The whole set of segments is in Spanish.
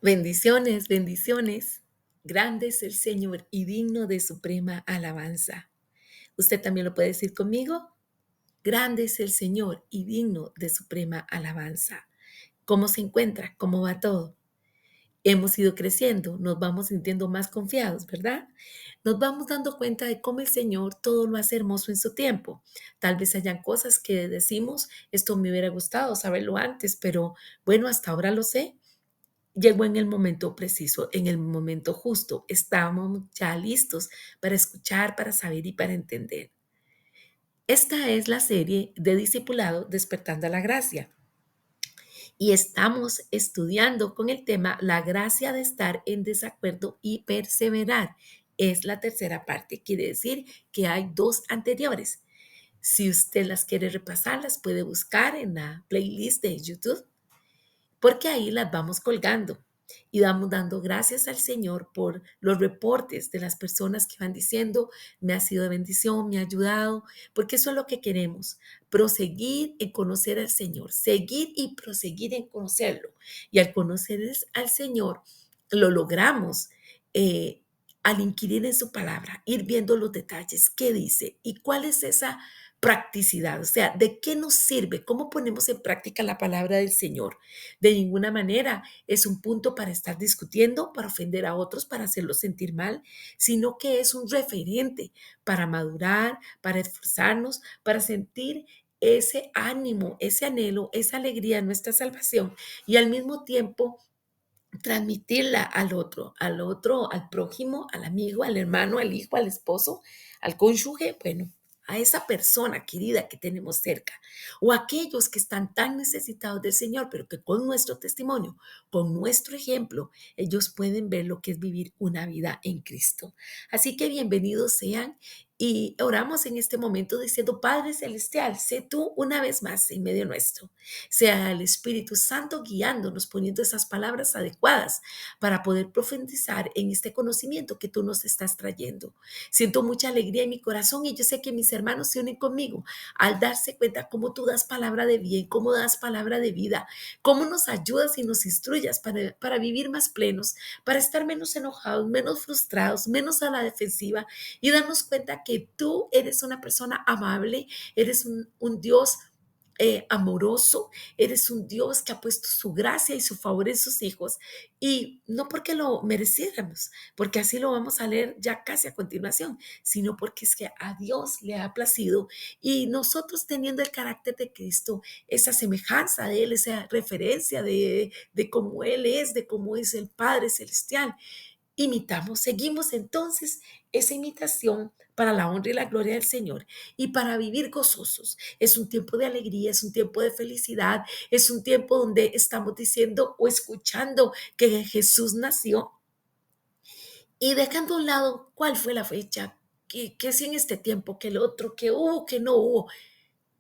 Bendiciones, bendiciones. Grande es el Señor y digno de suprema alabanza. ¿Usted también lo puede decir conmigo? Grande es el Señor y digno de suprema alabanza. ¿Cómo se encuentra? ¿Cómo va todo? Hemos ido creciendo, nos vamos sintiendo más confiados, ¿verdad? Nos vamos dando cuenta de cómo el Señor todo lo hace hermoso en su tiempo. Tal vez hayan cosas que decimos, esto me hubiera gustado saberlo antes, pero bueno, hasta ahora lo sé. Llegó en el momento preciso, en el momento justo. Estábamos ya listos para escuchar, para saber y para entender. Esta es la serie de Discipulado Despertando a la Gracia y estamos estudiando con el tema la gracia de estar en desacuerdo y perseverar. Es la tercera parte, quiere decir que hay dos anteriores. Si usted las quiere repasar, las puede buscar en la playlist de YouTube porque ahí las vamos colgando y vamos dando gracias al Señor por los reportes de las personas que van diciendo, me ha sido de bendición, me ha ayudado, porque eso es lo que queremos, proseguir en conocer al Señor, seguir y proseguir en conocerlo. Y al conocer al Señor, lo logramos al inquirir en su palabra, ir viendo los detalles, qué dice y cuál es esa practicidad, o sea, ¿de qué nos sirve? ¿Cómo ponemos en práctica la palabra del Señor? De ninguna manera es un punto para estar discutiendo, para ofender a otros, para hacerlos sentir mal, sino que es un referente para madurar, para esforzarnos, para sentir ese ánimo, ese anhelo, esa alegría en nuestra salvación y al mismo tiempo transmitirla al prójimo, al amigo, al hermano, al hijo, al esposo, al cónyuge, bueno, a esa persona querida que tenemos cerca, o aquellos que están tan necesitados del Señor, pero que con nuestro testimonio, con nuestro ejemplo, ellos pueden ver lo que es vivir una vida en Cristo. Así que bienvenidos sean y oramos en este momento diciendo, Padre Celestial, sé tú una vez más en medio nuestro. Sea el Espíritu Santo guiándonos, poniendo esas palabras adecuadas para poder profundizar en este conocimiento que tú nos estás trayendo. Siento mucha alegría en mi corazón y yo sé que mis hermanos se unen conmigo al darse cuenta cómo tú das palabra de bien, cómo das palabra de vida, cómo nos ayudas y nos instruyas para vivir más plenos, para estar menos enojados, menos frustrados, menos a la defensiva y darnos cuenta que tú eres una persona amable, eres un Dios amoroso, eres un Dios que ha puesto su gracia y su favor en sus hijos y no porque lo mereciéramos, porque así lo vamos a leer ya casi a continuación, sino porque es que a Dios le ha placido y nosotros teniendo el carácter de Cristo, esa semejanza de Él, esa referencia de cómo Él es, de cómo es el Padre Celestial, imitamos, seguimos entonces esa imitación para la honra y la gloria del Señor y para vivir gozosos. Es un tiempo de alegría, es un tiempo de felicidad, es un tiempo donde estamos diciendo o escuchando que Jesús nació y dejando a un lado cuál fue la fecha, que si en este tiempo, que el otro, que hubo, que no hubo.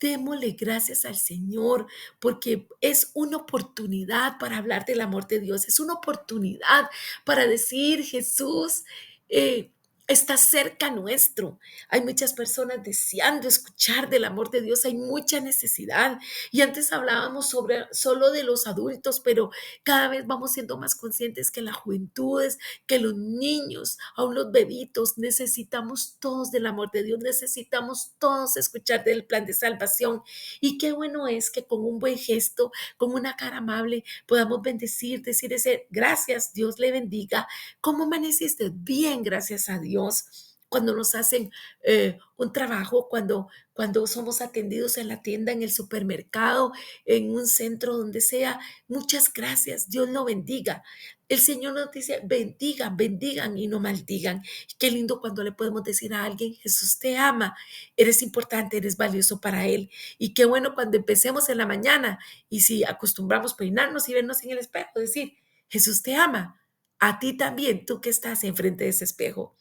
Démosle gracias al Señor porque es una oportunidad para hablar del amor de Dios, es una oportunidad para decir Jesús está cerca nuestro. Hay muchas personas deseando escuchar del amor de Dios, hay mucha necesidad. Y antes hablábamos sobre solo de los adultos, pero cada vez vamos siendo más conscientes que las juventudes, que los niños, aún los bebitos, necesitamos todos del amor de Dios, necesitamos todos escuchar del plan de salvación. Y qué bueno es que con un buen gesto, con una cara amable, podamos bendecir, decir ese gracias, Dios le bendiga. ¿Cómo amaneciste? Bien, gracias a Dios. Cuando nos hacen un trabajo, cuando somos atendidos en la tienda, en el supermercado, en un centro, donde sea, muchas gracias, Dios lo bendiga. El Señor nos dice, bendigan, bendigan y no maldigan. Qué lindo cuando le podemos decir a alguien, Jesús te ama, eres importante, eres valioso para Él. Y qué bueno cuando empecemos en la mañana y si acostumbramos peinarnos y vernos en el espejo, decir, Jesús te ama, a ti también, tú que estás enfrente de ese espejo.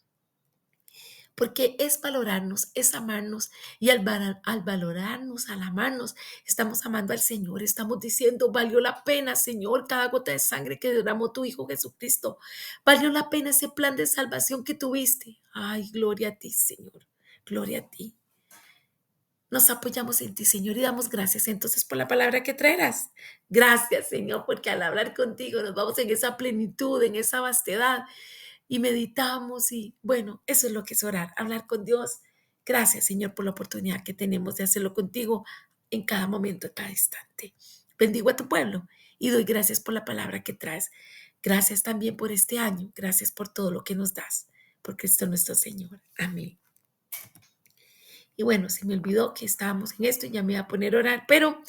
Porque es valorarnos, es amarnos y al valorarnos, al amarnos, estamos amando al Señor, estamos diciendo, valió la pena, Señor, cada gota de sangre que derramó tu Hijo Jesucristo, valió la pena ese plan de salvación que tuviste. Ay, gloria a ti, Señor, gloria a ti. nos apoyamos en ti, Señor, y damos gracias entonces por la palabra que traerás. Gracias, Señor, porque al hablar contigo nos vamos en esa plenitud, en esa vastedad y meditamos y bueno, eso es lo que es orar, hablar con Dios. Gracias, Señor, por la oportunidad que tenemos de hacerlo contigo en cada momento, en cada instante. Bendigo a tu pueblo y doy gracias por la palabra que traes. Gracias también por este año. Gracias por todo lo que nos das. Por Cristo nuestro Señor. Amén. Y bueno, se me olvidó que estábamos en esto y ya me iba a poner a orar, pero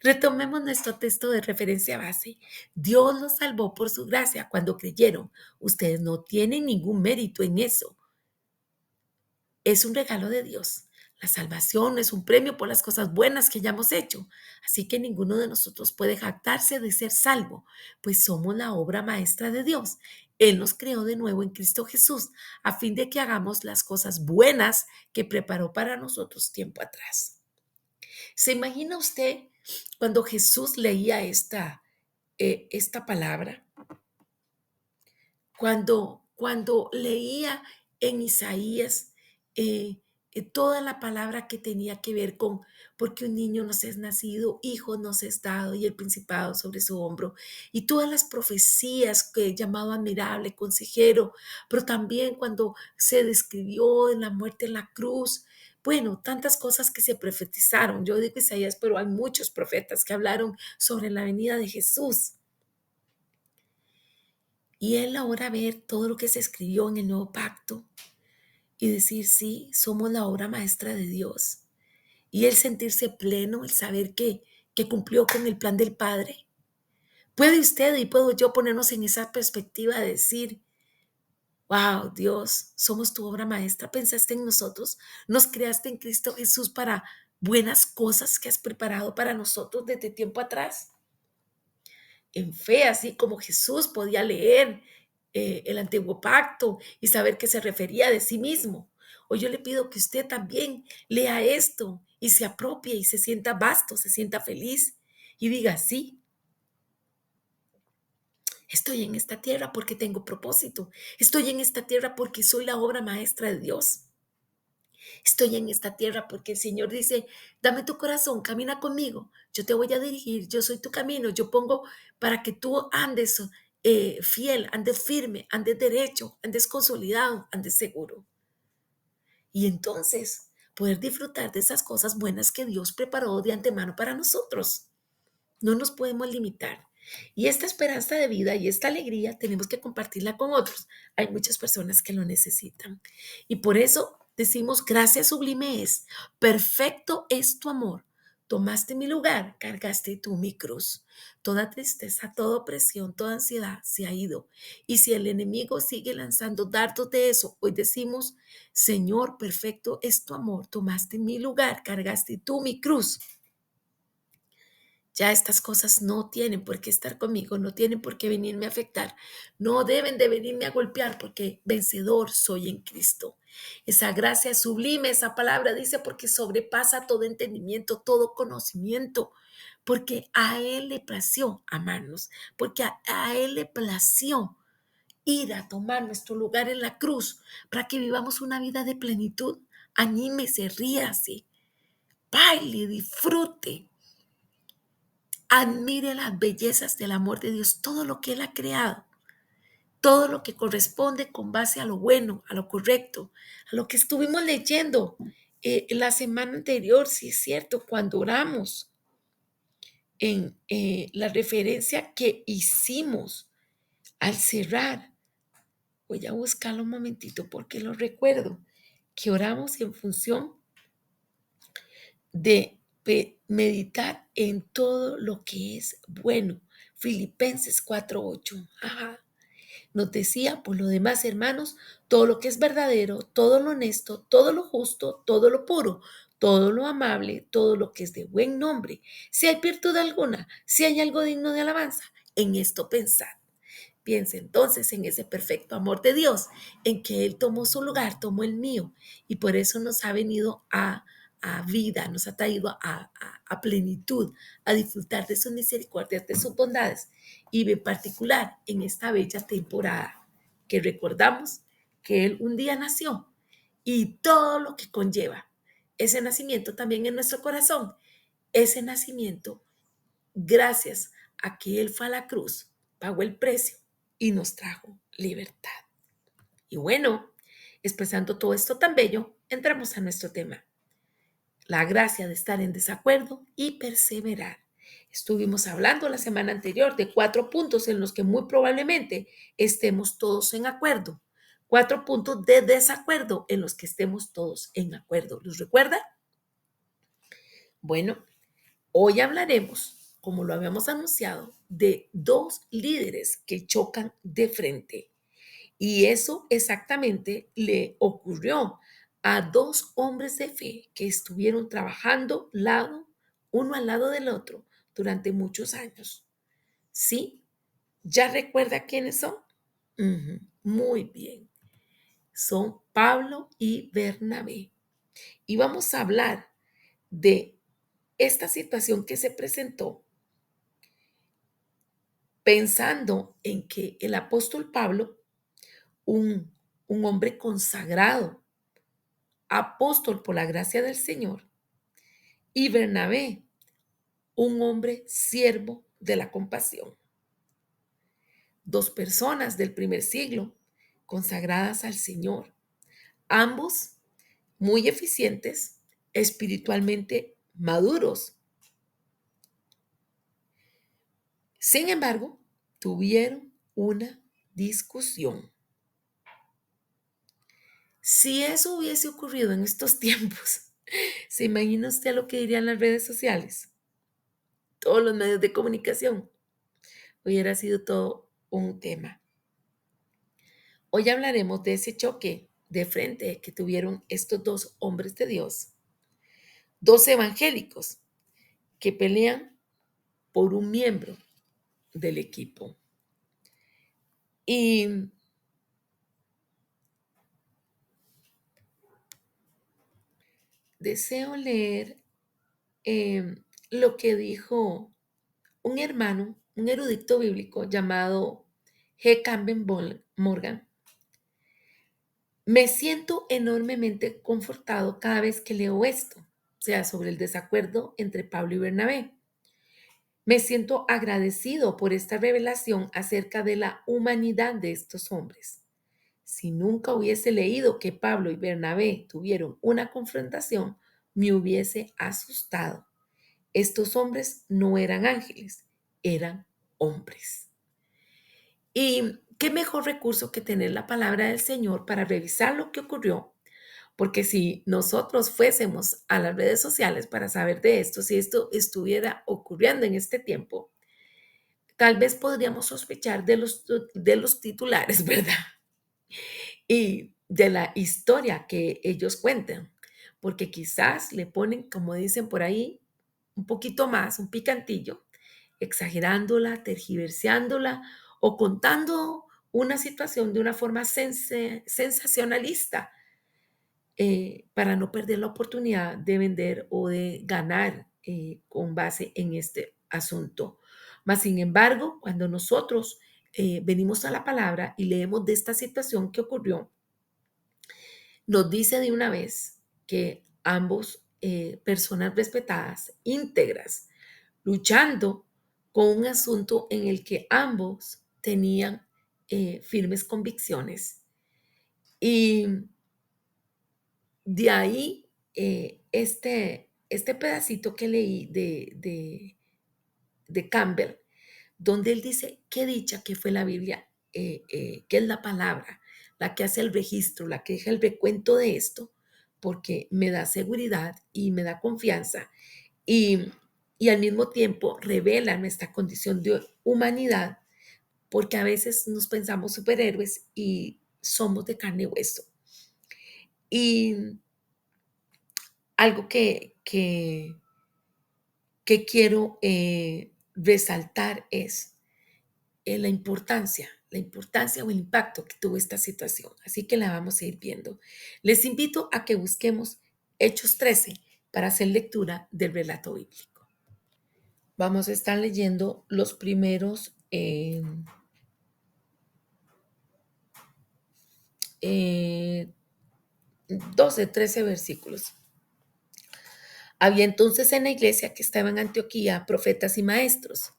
retomemos nuestro texto de referencia base. Dios los salvó por su gracia cuando creyeron. Ustedes no tienen ningún mérito en eso. Es un regalo de Dios. La salvación es un premio por las cosas buenas que hayamos hecho. Así que ninguno de nosotros puede jactarse de ser salvo, pues somos la obra maestra de Dios. Él nos creó de nuevo en Cristo Jesús, a fin de que hagamos las cosas buenas que preparó para nosotros tiempo atrás. ¿Se imagina usted cuando Jesús leía esta palabra? Cuando leía en Isaías toda la palabra que tenía que ver con, porque un niño nos es nacido, hijo nos es dado y el principado sobre su hombro, y todas las profecías que llamaba admirable, consejero, pero también cuando se describió en la muerte en la cruz, bueno, tantas cosas que se profetizaron. Yo digo Isaías, pero hay muchos profetas que hablaron sobre la venida de Jesús. Y él ahora ver todo lo que se escribió en el nuevo pacto y decir, sí, somos la obra maestra de Dios. Y él sentirse pleno, el saber que cumplió con el plan del Padre. ¿Puede usted y puedo yo ponernos en esa perspectiva de decir, wow, Dios, somos tu obra maestra, pensaste en nosotros, nos creaste en Cristo Jesús para buenas cosas que has preparado para nosotros desde tiempo atrás? En fe, así como Jesús podía leer el antiguo pacto y saber que se refería de sí mismo. Hoy yo le pido que usted también lea esto y se apropie y se sienta vasto, se sienta feliz y diga, sí, estoy en esta tierra porque tengo propósito. Estoy en esta tierra porque soy la obra maestra de Dios. Estoy en esta tierra porque el Señor dice, dame tu corazón, camina conmigo, yo te voy a dirigir, yo soy tu camino, yo pongo para que tú andes fiel, andes firme, andes derecho, andes consolidado, andes seguro. Y entonces poder disfrutar de esas cosas buenas que Dios preparó de antemano para nosotros. No nos podemos limitar. Y esta esperanza de vida y esta alegría tenemos que compartirla con otros. Hay muchas personas que lo necesitan. Y por eso decimos, gracias sublime es, perfecto es tu amor. Tomaste mi lugar, cargaste tú mi cruz. Toda tristeza, toda opresión, toda ansiedad se ha ido. Y si el enemigo sigue lanzando dardos de eso, hoy decimos, Señor, perfecto es tu amor. Tomaste mi lugar, cargaste tú mi cruz. Ya estas cosas no tienen por qué estar conmigo, no tienen por qué venirme a afectar, no deben de venirme a golpear porque vencedor soy en Cristo. Esa gracia sublime, esa palabra dice porque sobrepasa todo entendimiento, todo conocimiento, porque a Él le plació amarnos, porque a Él le plació ir a tomar nuestro lugar en la cruz para que vivamos una vida de plenitud. Anímese, ríase, baile, disfrute. Admire las bellezas del amor de Dios, todo lo que Él ha creado, todo lo que corresponde con base a lo bueno, a lo correcto, a lo que estuvimos leyendo la semana anterior, si es cierto, cuando oramos en la referencia que hicimos al cerrar. Voy a buscarlo un momentito porque lo recuerdo, que oramos en función de meditar en todo lo que es bueno. Filipenses 4:8. Ajá. Nos decía, por lo demás, hermanos, todo lo que es verdadero, todo lo honesto, todo lo justo, todo lo puro, todo lo amable, todo lo que es de buen nombre, si hay virtud alguna, si hay algo digno de alabanza, en esto pensad. Piense entonces en ese perfecto amor de Dios, en que Él tomó su lugar, tomó el mío, y por eso nos ha venido a vida, nos ha traído a plenitud, a disfrutar de sus misericordias, de sus bondades, y en particular en esta bella temporada que recordamos que Él un día nació y todo lo que conlleva. ese nacimiento también en nuestro corazón. Ese nacimiento, gracias a que Él fue a la cruz, pagó el precio y nos trajo libertad. Y bueno, expresando todo esto tan bello, entramos a nuestro tema. La gracia de estar en desacuerdo y perseverar. Estuvimos hablando la semana anterior de 4 puntos en los que muy probablemente estemos todos en acuerdo. 4 puntos de desacuerdo en los que estemos todos en acuerdo. ¿Los recuerda? Bueno, hoy hablaremos, como lo habíamos anunciado, de 2 líderes que chocan de frente. Y eso exactamente le ocurrió a 2 hombres de fe que estuvieron trabajando uno al lado del otro durante muchos años. ¿Sí? ¿Ya recuerda quiénes son? Muy bien. Son Pablo y Bernabé. Y vamos a hablar de esta situación que se presentó pensando en que el apóstol Pablo, un, un hombre consagrado, apóstol por la gracia del Señor, y Bernabé, un hombre siervo de la compasión. 2 personas del primer siglo consagradas al Señor, ambos muy eficientes, espiritualmente maduros. Sin embargo, tuvieron una discusión. Si eso hubiese ocurrido en estos tiempos, ¿se imagina usted lo que dirían las redes sociales? Todos los medios de comunicación. Hubiera sido todo un tema. Hoy hablaremos de ese choque de frente que tuvieron estos 2 hombres de Dios, 2 evangélicos que pelean por un miembro del equipo. Y deseo leer lo que dijo un hermano, un erudito bíblico llamado G. Campbell Morgan. Me siento enormemente confortado cada vez que leo esto, o sea, sobre el desacuerdo entre Pablo y Bernabé. Me siento agradecido por esta revelación acerca de la humanidad de estos hombres. Si nunca hubiese leído que Pablo y Bernabé tuvieron una confrontación, me hubiese asustado. Estos hombres no eran ángeles, eran hombres. Y qué mejor recurso que tener la palabra del Señor para revisar lo que ocurrió, porque si nosotros fuésemos a las redes sociales para saber de esto, si esto estuviera ocurriendo en este tiempo, tal vez podríamos sospechar de los titulares, ¿verdad? Y de la historia que ellos cuentan, porque quizás le ponen, como dicen por ahí, un poquito más, un picantillo, exagerándola, tergiversándola o contando una situación de una forma sensacionalista, para no perder la oportunidad de vender o de ganar con base en este asunto. Mas, sin embargo, cuando nosotros venimos a la palabra y leemos de esta situación que ocurrió, nos dice de una vez que ambos, personas respetadas, íntegras, luchando con un asunto en el que ambos tenían firmes convicciones. Y de ahí, este pedacito que leí de Campbell, donde él dice, qué dicha que fue la Biblia, que es la palabra, la que hace el registro, la que deja el recuento de esto, porque me da seguridad y me da confianza y, y al mismo tiempo revela nuestra condición de humanidad, porque a veces nos pensamos superhéroes y somos de carne y hueso. Y algo que quiero resaltar es la importancia o el impacto que tuvo esta situación. Así que la vamos a ir viendo. Les invito a que busquemos Hechos 13 para hacer lectura del relato bíblico. Vamos a estar leyendo los primeros 12, 13 versículos. Había entonces en la iglesia que estaba en Antioquía profetas y maestros: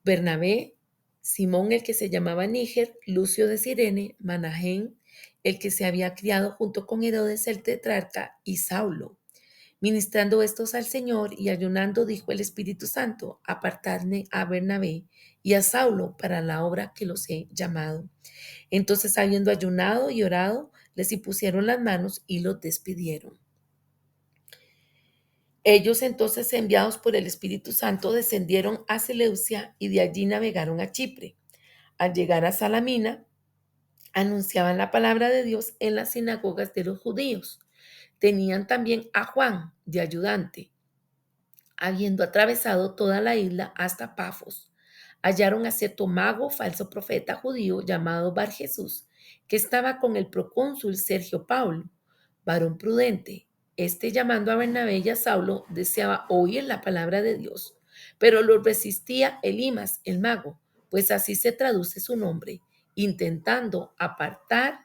Bernabé, Simón el que se llamaba Níger, Lucio de Cirene, Manahén, el que se había criado junto con Herodes el tetrarca, y Saulo. Ministrando estos al Señor y ayunando, dijo el Espíritu Santo: apartadme a Bernabé y a Saulo para la obra que los he llamado. Entonces, habiendo ayunado y orado, les impusieron las manos y los despidieron. Ellos entonces, enviados por el Espíritu Santo, descendieron a Seleucia y de allí navegaron a Chipre. Al llegar a Salamina, anunciaban la palabra de Dios en las sinagogas de los judíos. Tenían también a Juan de ayudante. Habiendo atravesado toda la isla hasta Pafos, hallaron a cierto mago, falso profeta judío llamado Bar Jesús, que estaba con el procónsul Sergio Paulo, varón prudente. Este, llamando a Bernabé y a Saulo, deseaba oír la palabra de Dios, pero lo resistía Elimas, el mago, pues así se traduce su nombre, intentando apartar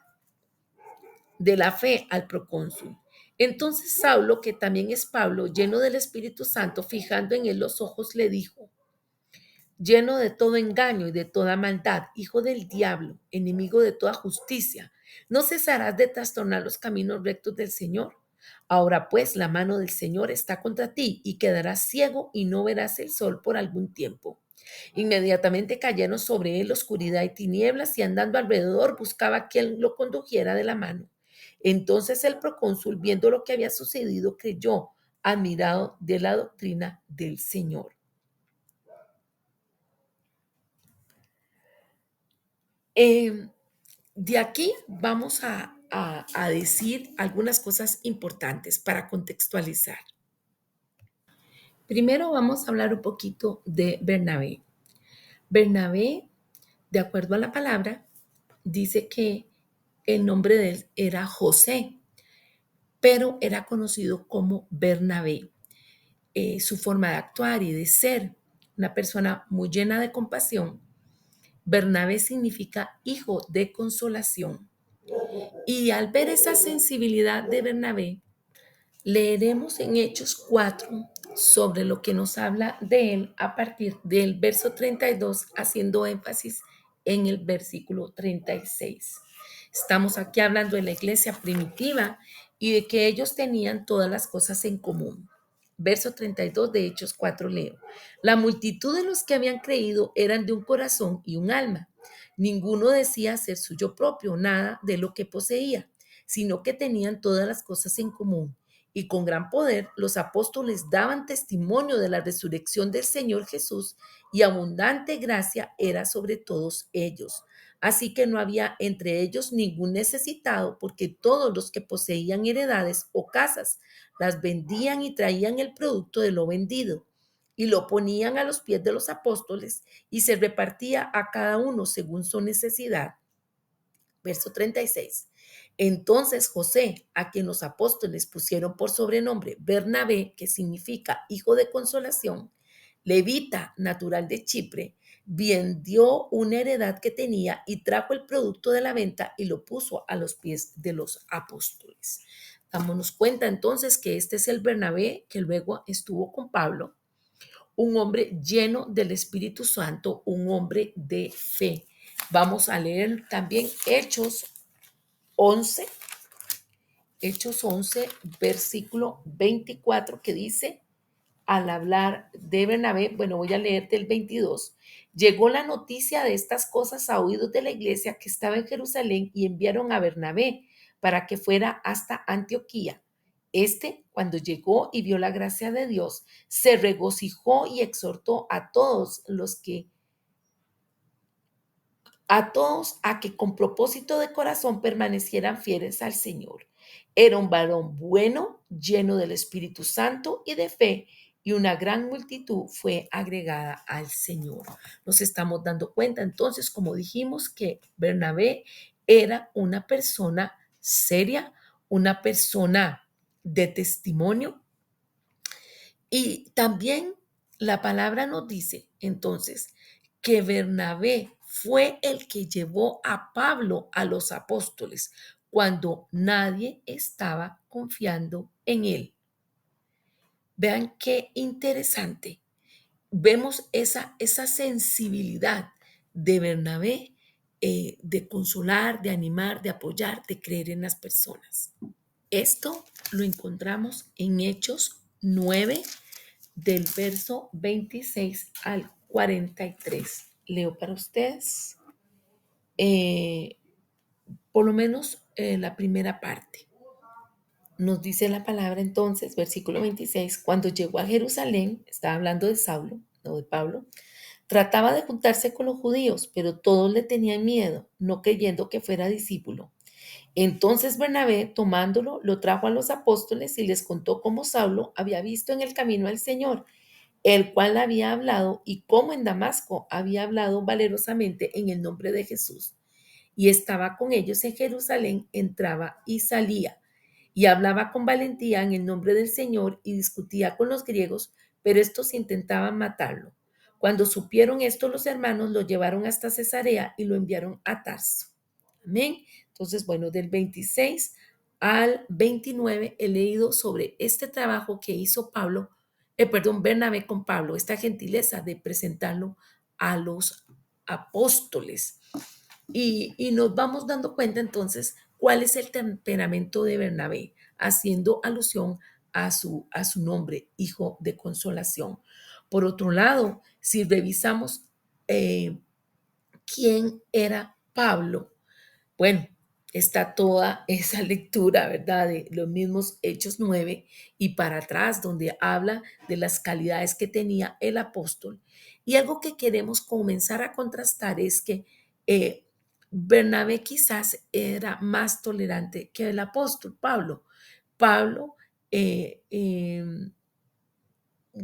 de la fe al procónsul. Entonces Saulo, que también es Pablo, lleno del Espíritu Santo, fijando en él los ojos, le dijo: lleno de todo engaño y de toda maldad, hijo del diablo, enemigo de toda justicia, ¿no cesarás de trastornar los caminos rectos del Señor? Ahora pues la mano del Señor está contra ti y quedarás ciego y no verás el sol por algún tiempo. Inmediatamente cayeron sobre él oscuridad y tinieblas, y andando alrededor buscaba quien lo condujera de la mano. Entonces el procónsul, viendo lo que había sucedido, creyó, admirado de la doctrina del Señor. Eh, de aquí vamos a decir algunas cosas importantes para contextualizar. Primero vamos a hablar un poquito de Bernabé. Bernabé, de acuerdo a la palabra, dice que el nombre de él era José, pero era conocido como Bernabé. Su forma de actuar y de ser, una persona muy llena de compasión. Bernabé significa hijo de consolación. Y al ver esa sensibilidad de Bernabé, leeremos en Hechos 4 sobre lo que nos habla de él a partir del verso 32, haciendo énfasis en el versículo 36. Estamos aquí hablando de la iglesia primitiva y de que ellos tenían todas las cosas en común. Verso 32 de Hechos 4 leo: la multitud de los que habían creído eran de un corazón y un alma. Ninguno decía ser suyo propio nada de lo que poseía, sino que tenían todas las cosas en común. Y con gran poder los apóstoles daban testimonio de la resurrección del Señor Jesús, y abundante gracia era sobre todos ellos. Así que no había entre ellos ningún necesitado, porque todos los que poseían heredades o casas las vendían y traían el producto de lo vendido y lo ponían a los pies de los apóstoles, y se repartía a cada uno según su necesidad. Verso 36. Entonces José, a quien los apóstoles pusieron por sobrenombre Bernabé, que significa hijo de consolación, levita natural de Chipre, vendió una heredad que tenía y trajo el producto de la venta y lo puso a los pies de los apóstoles. Dámonos cuenta entonces que este es el Bernabé que luego estuvo con Pablo, un hombre lleno del Espíritu Santo, un hombre de fe. Vamos a leer también once, Hechos 11, versículo 24, que dice, al hablar de Bernabé, bueno, voy a leerte el 22. Llegó la noticia de estas cosas a oídos de la iglesia que estaba en Jerusalén, y enviaron a Bernabé para que fuera hasta Antioquía. Este, cuando llegó y vio la gracia de Dios, se regocijó y exhortó a todos a que con propósito de corazón permanecieran fieles al Señor. Era un varón bueno, lleno del Espíritu Santo y de fe, y una gran multitud fue agregada al Señor. Nos estamos dando cuenta entonces, como dijimos, que Bernabé era una persona seria, una persona de testimonio, y también la palabra nos dice entonces que Bernabé fue el que llevó a Pablo a los apóstoles cuando nadie estaba confiando en él. Vean qué interesante. Vemos esa sensibilidad de Bernabé, de consolar, de animar, de apoyar, de creer en las personas. Esto lo encontramos en Hechos 9, del verso 26 al 43. Leo para ustedes, eh, por lo menos la primera parte. Nos dice la palabra entonces, versículo 26, cuando llegó a Jerusalén, estaba hablando de Saulo, no de Pablo, trataba de juntarse con los judíos, pero todos le tenían miedo, no creyendo que fuera discípulo. Entonces Bernabé, tomándolo, lo trajo a los apóstoles y les contó cómo Saulo había visto en el camino al Señor, el cual había hablado, y cómo en Damasco había hablado valerosamente en el nombre de Jesús. Y estaba con ellos en Jerusalén, entraba y salía, y hablaba con valentía en el nombre del Señor y discutía con los griegos, pero estos intentaban matarlo. Cuando supieron esto, los hermanos lo llevaron hasta Cesarea y lo enviaron a Tarso. Amén. Entonces, bueno, del 26 al 29 he leído sobre este trabajo que hizo Bernabé con Pablo, esta gentileza de presentarlo a los apóstoles. Y nos vamos dando cuenta entonces cuál es el temperamento de Bernabé, haciendo alusión a su nombre, hijo de consolación. Por otro lado, si revisamos quién era Pablo, bueno, está toda esa lectura, ¿verdad? De los mismos Hechos 9 y para atrás, donde habla de las calidades que tenía el apóstol. Y algo que queremos comenzar a contrastar es que eh, Bernabé quizás era más tolerante que el apóstol Pablo. Pablo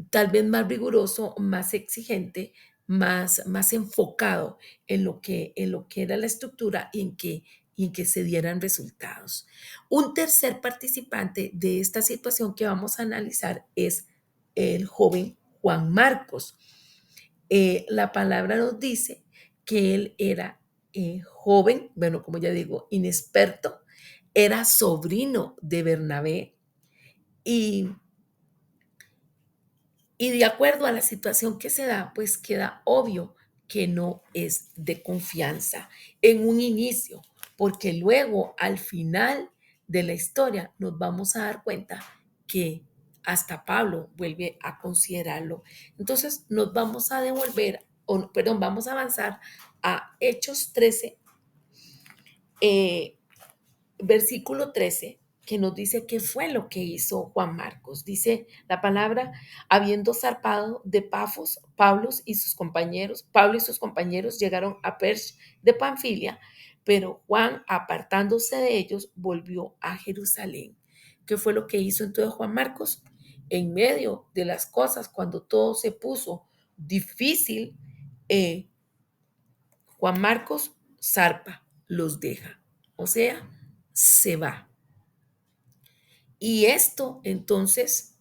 tal vez más riguroso, más exigente, más enfocado en lo que era la estructura y en que se dieran resultados. Un tercer participante de esta situación que vamos a analizar es el joven Juan Marcos. La palabra nos dice que él era joven, bueno, como ya digo, inexperto, era sobrino de Bernabé y y de acuerdo a la situación que se da, pues queda obvio que no es de confianza en un inicio, porque luego al final de la historia nos vamos a dar cuenta que hasta Pablo vuelve a considerarlo. Entonces nos vamos a devolver, o, perdón, vamos a avanzar a Hechos 13, eh, versículo 13, que nos dice qué fue lo que hizo Juan Marcos. Dice la palabra, habiendo zarpado de Pafos, Pablo y sus compañeros llegaron a Perge de Panfilia, pero Juan, apartándose de ellos, volvió a Jerusalén. ¿Qué fue lo que hizo entonces Juan Marcos? En medio de las cosas, cuando todo se puso difícil, eh, Juan Marcos zarpa, los deja, o sea, se va. Y esto entonces,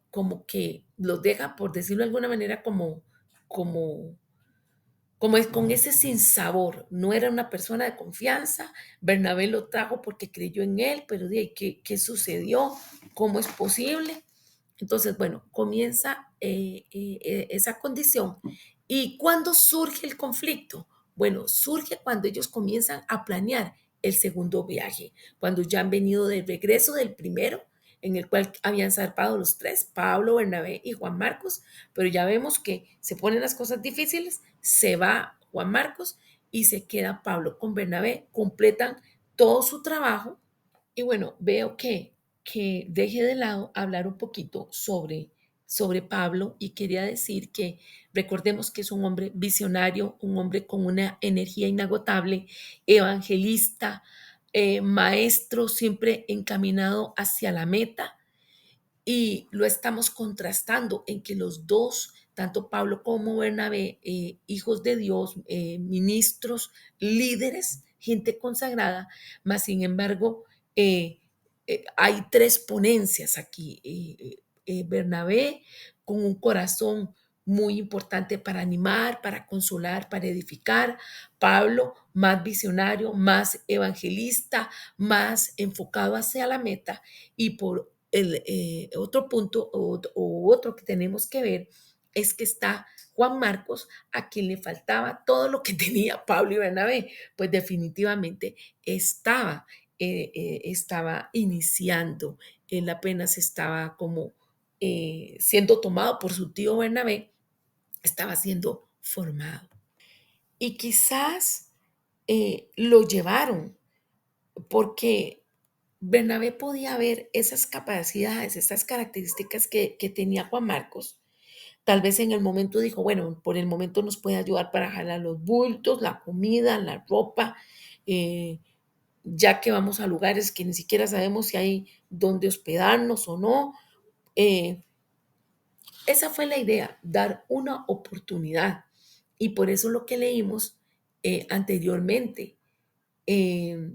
como que los deja, por decirlo de alguna manera, como, como es con ese sinsabor. No era una persona de confianza. Bernabé lo trajo porque creyó en él, pero de ahí, ¿qué sucedió? ¿Cómo es posible? Entonces, bueno, comienza esa condición. ¿Y cuándo surge el conflicto? Bueno, surge cuando ellos comienzan a planear el segundo viaje, cuando ya han venido del regreso del primero, en el cual habían zarpado los tres, Pablo, Bernabé y Juan Marcos, pero ya vemos que se ponen las cosas difíciles, se va Juan Marcos y se queda Pablo con Bernabé, completan todo su trabajo y bueno, veo que deje de lado hablar un poquito sobre Pablo y quería decir que recordemos que es un hombre visionario, un hombre con una energía inagotable, evangelista, maestro, siempre encaminado hacia la meta y lo estamos contrastando en que los dos, tanto Pablo como Bernabé, hijos de Dios, ministros, líderes, gente consagrada, mas sin embargo, hay tres ponencias aquí. Bernabé con un corazón muy importante para animar, para consolar, para edificar. Pablo más visionario, más evangelista, más enfocado hacia la meta. Y por otro punto o otro que tenemos que ver es que está Juan Marcos, a quien le faltaba todo lo que tenía Pablo y Bernabé, pues definitivamente estaba iniciando, él apenas estaba como siendo tomado por su tío Bernabé, estaba siendo formado. Y quizás lo llevaron porque Bernabé podía ver esas capacidades, esas características que tenía Juan Marcos. Tal vez en el momento dijo, bueno, por el momento nos puede ayudar para jalar los bultos, la comida, la ropa, eh, ya que vamos a lugares que ni siquiera sabemos si hay dónde hospedarnos o no. Eh, Esa fue la idea, dar una oportunidad. Y por eso lo que leímos anteriormente, eh,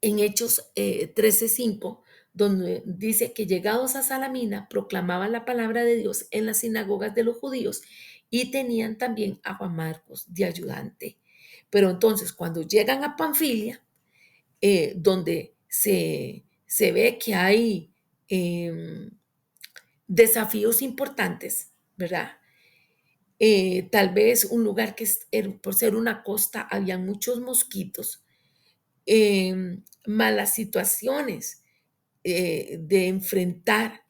en Hechos 13:5, donde dice que llegados a Salamina, proclamaban la palabra de Dios en las sinagogas de los judíos y tenían también a Juan Marcos de ayudante. Pero entonces, cuando llegan a Panfilia, donde se ve que hay desafíos importantes, ¿verdad? Tal vez un lugar que por ser una costa había muchos mosquitos, malas situaciones de enfrentar.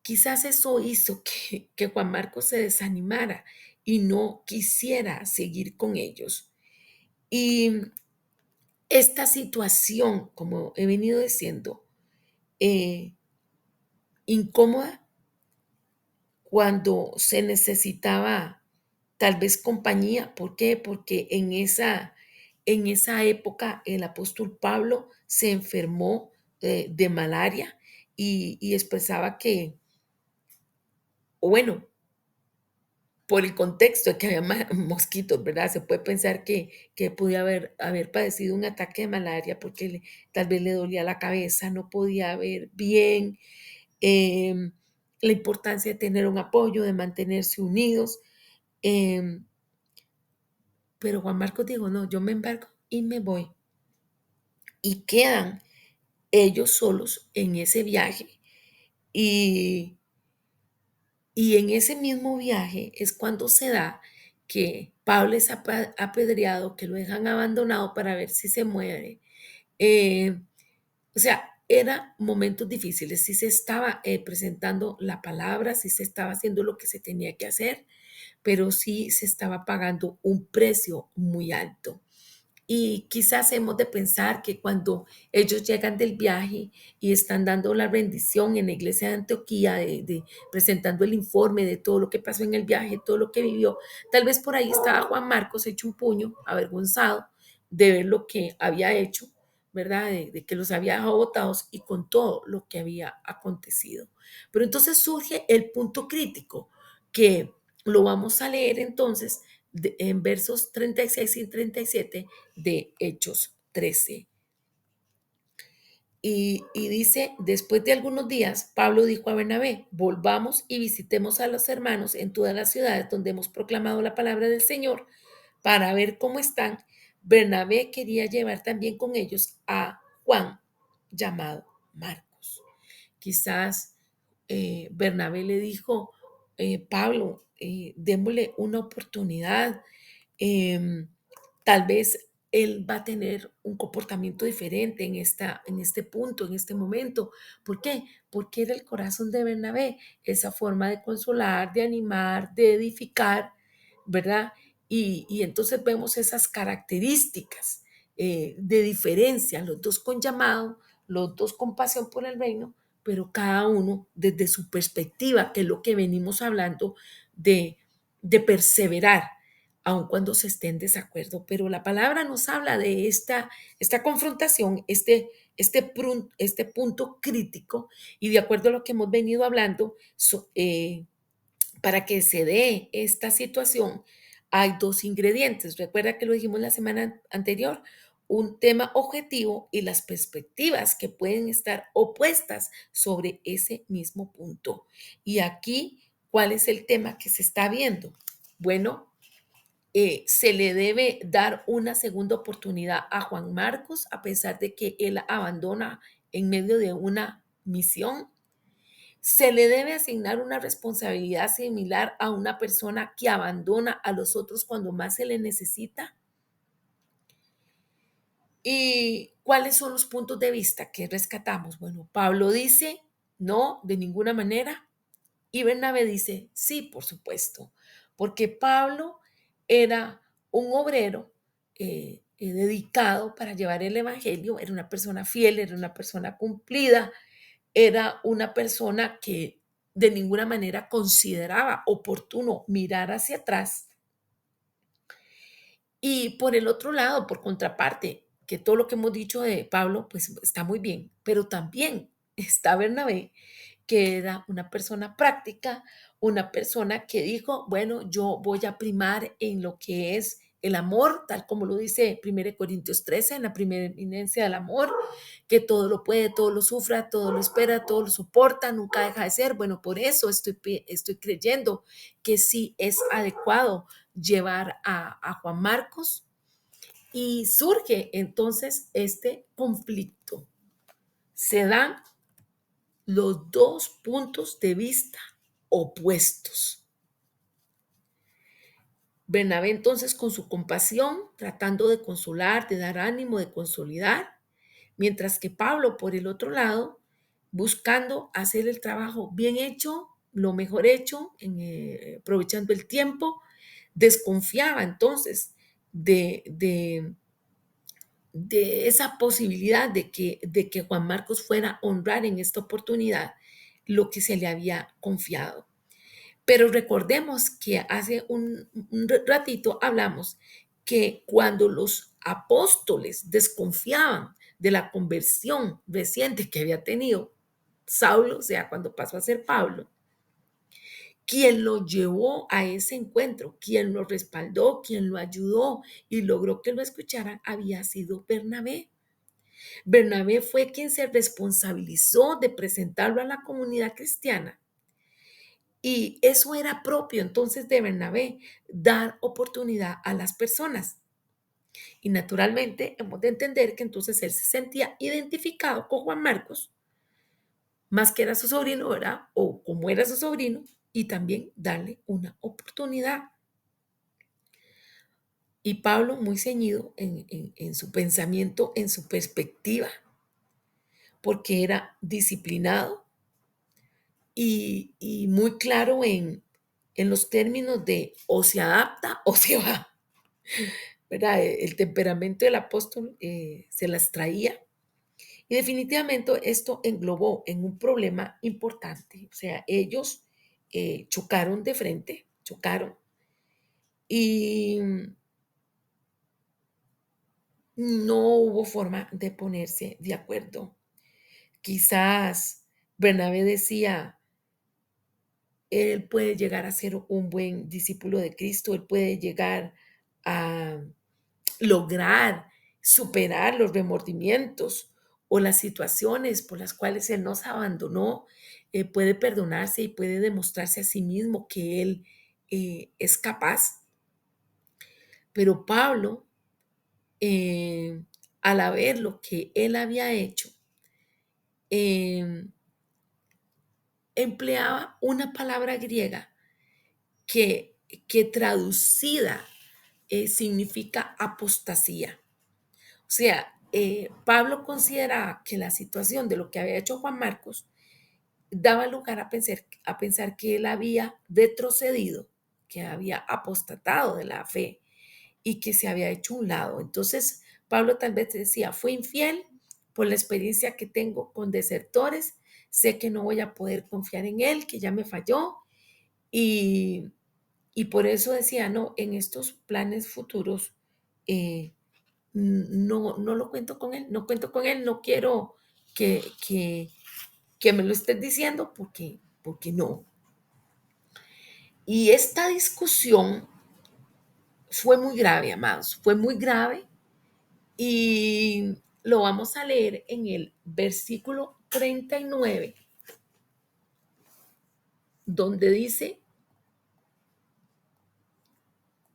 Quizás eso hizo que Juan Marcos se desanimara y no quisiera seguir con ellos. Y esta situación, como he venido diciendo, eh, incómoda cuando se necesitaba tal vez compañía. ¿Por qué? Porque en esa época el apóstol Pablo se enfermó de malaria y expresaba que, o bueno, por el contexto de que había mosquitos, ¿verdad? Se puede pensar que podía haber padecido un ataque de malaria porque tal vez le dolía la cabeza, no podía ver bien, em, la importancia de tener un apoyo, de mantenerse unidos. em, pero Juan Marcos dijo, no, yo me embarco y me voy. Y quedan ellos solos en ese viaje. Y, y en ese mismo viaje es cuando se da que Pablo es apedreado, que lo dejan abandonado para ver si se muere. Eh, o sea, eran momentos difíciles, sí se estaba presentando la palabra, sí se estaba haciendo lo que se tenía que hacer, pero sí se estaba pagando un precio muy alto. Y quizás hemos de pensar que cuando ellos llegan del viaje y están dando la bendición en la iglesia de Antioquía, presentando el informe de todo lo que pasó en el viaje, todo lo que vivió, tal vez por ahí estaba Juan Marcos hecho un puño, avergonzado de ver lo que había hecho, ¿verdad? De que los había dejado botados y con todo lo que había acontecido. Pero entonces surge el punto crítico que lo vamos a leer entonces en versos 36 y 37 de Hechos 13. Y dice, después de algunos días, Pablo dijo a Bernabé, volvamos y visitemos a los hermanos en todas las ciudades donde hemos proclamado la palabra del Señor para ver cómo están. Bernabé quería llevar también con ellos a Juan, llamado Marcos. Quizás Bernabé le dijo, Pablo, démosle una oportunidad. em, Tal vez él va a tener un comportamiento diferente en este punto, en este momento. ¿Por qué? Porque era el corazón de Bernabé, esa forma de consolar, de animar, de edificar, ¿verdad? Y entonces vemos esas características de diferencia, los dos con llamado, los dos con pasión por el reino, pero cada uno desde su perspectiva, que es lo que venimos hablando de, de perseverar aun cuando se esté en desacuerdo. Pero la palabra nos habla de esta confrontación, este punto crítico, y de acuerdo a lo que hemos venido hablando, para que se dé esta situación, hay dos ingredientes. Recuerda que lo dijimos la semana anterior, un tema objetivo y las perspectivas que pueden estar opuestas sobre ese mismo punto. Y aquí, ¿cuál es el tema que se está viendo? Bueno, se le debe dar una segunda oportunidad a Juan Marcos, a pesar de que él abandona en medio de una misión, se le debe asignar una responsabilidad similar a una persona que abandona a los otros cuando más se le necesita. ¿Y cuáles son los puntos de vista que rescatamos? Bueno, Pablo dice, no, de ninguna manera. Y Bernabé dice, sí, por supuesto, porque Pablo era un obrero dedicado para llevar el evangelio, era una persona fiel, era una persona cumplida, era una persona que de ninguna manera consideraba oportuno mirar hacia atrás. Y por el otro lado, por contraparte, que todo lo que hemos dicho de Pablo, pues está muy bien, pero también está Bernabé, que era una persona práctica, una persona que dijo, bueno, yo voy a primar en lo que es el amor, tal como lo dice 1 Corintios 13, en la primera eminencia del amor, que todo lo puede, todo lo sufra, todo lo espera, todo lo soporta, nunca deja de ser. Bueno, por eso estoy creyendo que sí es adecuado llevar a Juan Marcos y surge entonces este conflicto. Se dan los dos puntos de vista opuestos. Bernabé entonces con su compasión, tratando de consolar, de dar ánimo, de consolidar, mientras que Pablo por el otro lado, buscando hacer el trabajo bien hecho, lo mejor hecho, aprovechando el tiempo, desconfiaba entonces de esa posibilidad de que Juan Marcos fuera a honrar en esta oportunidad lo que se le había confiado. Pero recordemos que hace un ratito hablamos que cuando los apóstoles desconfiaban de la conversión reciente que había tenido Saulo, o sea, cuando pasó a ser Pablo, quien lo llevó a ese encuentro, quien lo respaldó, quien lo ayudó y logró que lo escucharan, había sido Bernabé. Bernabé fue quien se responsabilizó de presentarlo a la comunidad cristiana. Y eso era propio entonces de Bernabé, dar oportunidad a las personas. Y naturalmente hemos de entender que entonces él se sentía identificado con Juan Marcos, más que era su sobrino, ¿verdad? O como era su sobrino, y también darle una oportunidad. Y Pablo muy ceñido en su pensamiento, en su perspectiva, porque era disciplinado y muy claro en los términos de o se adapta o se va, ¿verdad? El temperamento del apóstol se las traía y definitivamente esto englobó en un problema importante. O sea, ellos chocaron de frente, chocaron y no hubo forma de ponerse de acuerdo. Quizás Bernabé decía, él puede llegar a ser un buen discípulo de Cristo, él puede llegar a lograr superar los remordimientos o las situaciones por las cuales él nos abandonó, puede perdonarse y puede demostrarse a sí mismo que él es capaz. Pero Pablo, eh, al ver lo que él había hecho, eh, empleaba una palabra griega que traducida significa apostasía. O sea, Pablo consideraba que la situación de lo que había hecho Juan Marcos daba lugar a pensar que él había retrocedido, que había apostatado de la fe y que se había hecho un lado. Entonces, Pablo tal vez decía, fue infiel por la experiencia que tengo con desertores, sé que no voy a poder confiar en él, que ya me falló y, y por eso decía, no, en estos planes futuros eh, no lo cuento con él, no cuento con él, no quiero que, que, que me lo estés diciendo porque no. Y esta discusión fue muy grave, amados, fue muy grave y lo vamos a leer en el versículo 39, donde dice,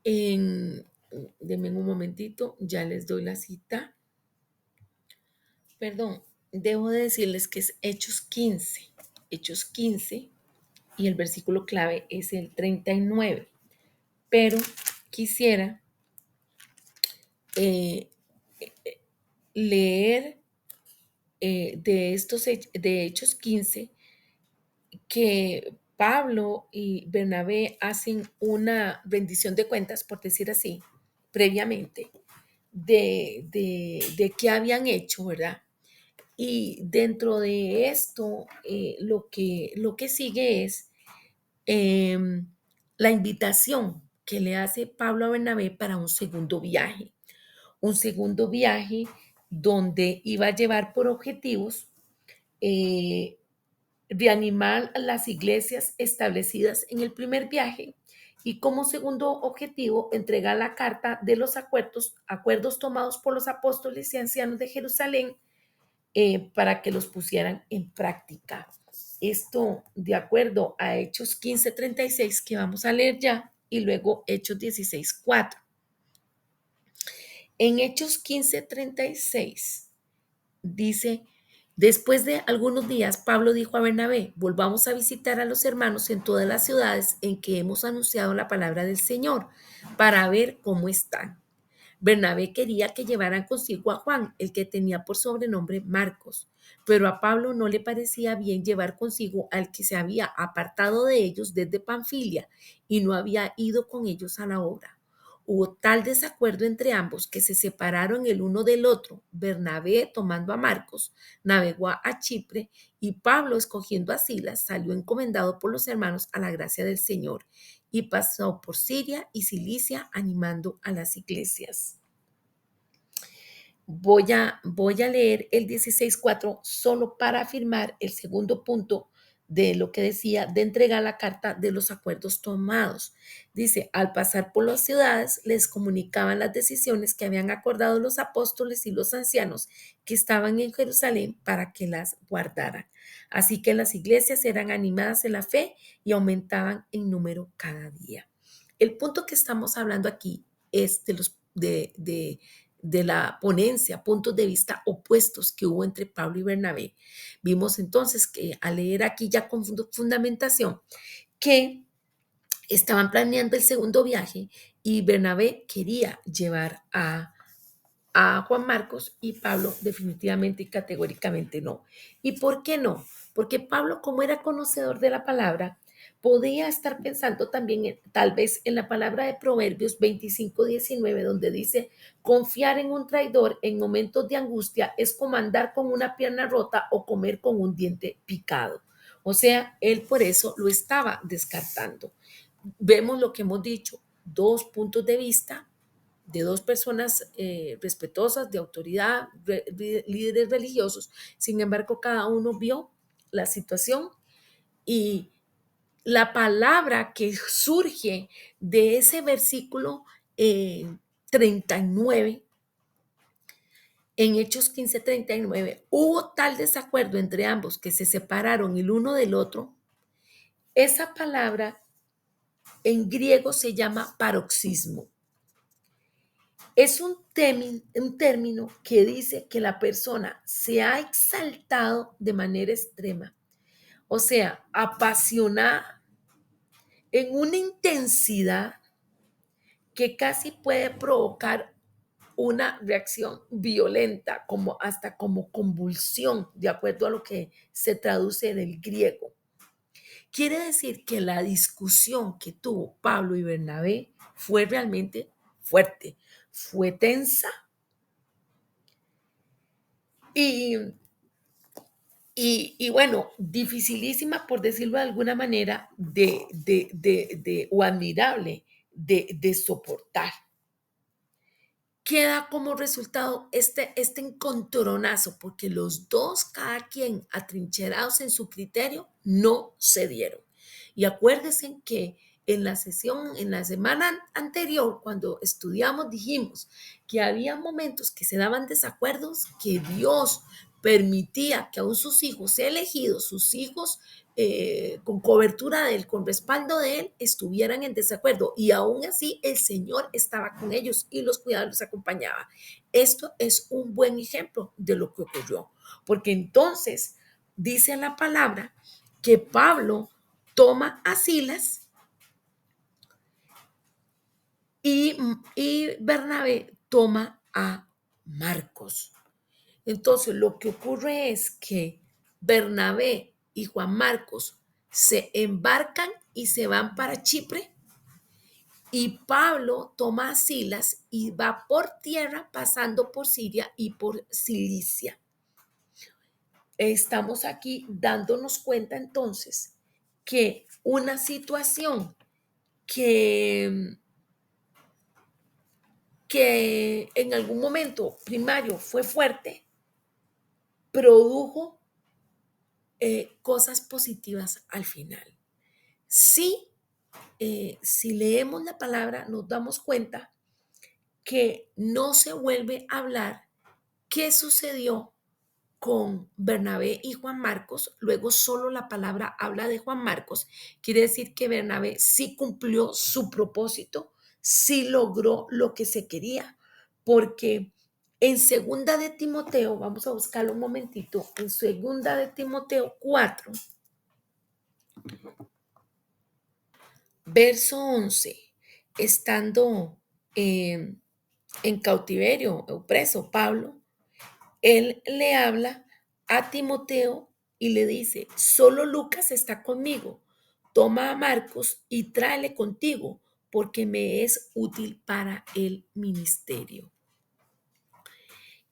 en, denme un momentito, ya les doy la cita, perdón, debo de decirles que es Hechos 15, y el versículo clave es el 39. Pero quisiera eh, leer de Hechos 15, que Pablo y Bernabé hacen una rendición de cuentas, por decir así, previamente, de qué habían hecho, ¿verdad? Y dentro de esto, lo que sigue es em, la invitación que le hace Pablo a Bernabé para un segundo viaje donde iba a llevar por objetivos eh, reanimar las iglesias establecidas en el primer viaje y como segundo objetivo entregar la carta de los acuerdos tomados por los apóstoles y ancianos de Jerusalén para que los pusieran en práctica. Esto de acuerdo a Hechos 15:36 que vamos a leer ya y luego Hechos 16:4. En Hechos 15:36 dice: después de algunos días, Pablo dijo a Bernabé: volvamos a visitar a los hermanos en todas las ciudades en que hemos anunciado la palabra del Señor, para ver cómo están. Bernabé quería que llevaran consigo a Juan, el que tenía por sobrenombre Marcos, pero a Pablo no le parecía bien llevar consigo al que se había apartado de ellos desde Panfilia y no había ido con ellos a la obra. Hubo tal desacuerdo entre ambos que se separaron el uno del otro. Bernabé, tomando a Marcos, navegó a Chipre, y Pablo, escogiendo a Silas, salió encomendado por los hermanos a la gracia del Señor y pasó por Siria y Cilicia animando a las iglesias. Voy a leer el 16:4 solo para afirmar el segundo punto de lo que decía de entregar la carta de los acuerdos tomados. Dice: al pasar por las ciudades les comunicaban las decisiones que habían acordado los apóstoles y los ancianos que estaban en Jerusalén para que las guardaran. Así que las iglesias eran animadas en la fe y aumentaban en número cada día. El punto que estamos hablando aquí es de la ponencia, puntos de vista opuestos que hubo entre Pablo y Bernabé. Vimos entonces que al leer aquí ya con fundamentación que estaban planeando el segundo viaje y Bernabé quería llevar a Juan Marcos y Pablo definitivamente y categóricamente no. ¿Y por qué no? Porque Pablo, como era conocedor de la palabra, podía estar pensando también tal vez en la palabra de Proverbios 25:19, donde dice: confiar en un traidor en momentos de angustia es como andar con una pierna rota o comer con un diente picado. O sea, él por eso lo estaba descartando. Vemos lo que hemos dicho, dos puntos de vista de dos personas respetuosas, de autoridad, líderes religiosos. Sin embargo, cada uno vio la situación y la palabra que surge de ese versículo 39, en Hechos 15:39, hubo tal desacuerdo entre ambos que se separaron el uno del otro. Esa palabra en griego se llama paroxismo. Es un término que dice que la persona se ha exaltado de manera extrema, o sea, apasionada en una intensidad que casi puede provocar una reacción violenta, como hasta como convulsión, de acuerdo a lo que se traduce en el griego. Quiere decir que la discusión que tuvo Pablo y Bernabé fue realmente fuerte, fue tensa y bueno, dificilísima, por decirlo de alguna manera, o admirable de soportar. Queda como resultado este encontronazo, porque los dos, cada quien atrincherados en su criterio, no cedieron. Y acuérdense que en la semana anterior, cuando estudiamos, dijimos que había momentos que se daban desacuerdos, que Dios permitía que aún sus hijos elegidos, sus hijos con cobertura de él, con respaldo de él, estuvieran en desacuerdo. Y aún así el Señor estaba con ellos y los cuidaba, los acompañaba. Esto es un buen ejemplo de lo que ocurrió. porque entonces dice la palabra que Pablo toma a Silas y Bernabé toma a Marcos. Entonces, lo que ocurre es que Bernabé y Juan Marcos se embarcan y se van para Chipre y Pablo toma a Silas y va por tierra pasando por Siria y por Cilicia. Estamos aquí dándonos cuenta entonces que una situación que, que en algún momento primario fue fuerte, produjo cosas positivas al final. Sí, si leemos la palabra, nos damos cuenta que no se vuelve a hablar qué sucedió con Bernabé y Juan Marcos. Luego solo la palabra habla de Juan Marcos. Quiere decir que Bernabé sí cumplió su propósito, sí logró lo que se quería, porque en segunda de Timoteo, vamos a buscarlo un momentito, en segunda de Timoteo 4, verso 11, estando en cautiverio o preso Pablo, él le habla a Timoteo y le dice, solo Lucas está conmigo, toma a Marcos y tráele contigo, porque me es útil para el ministerio.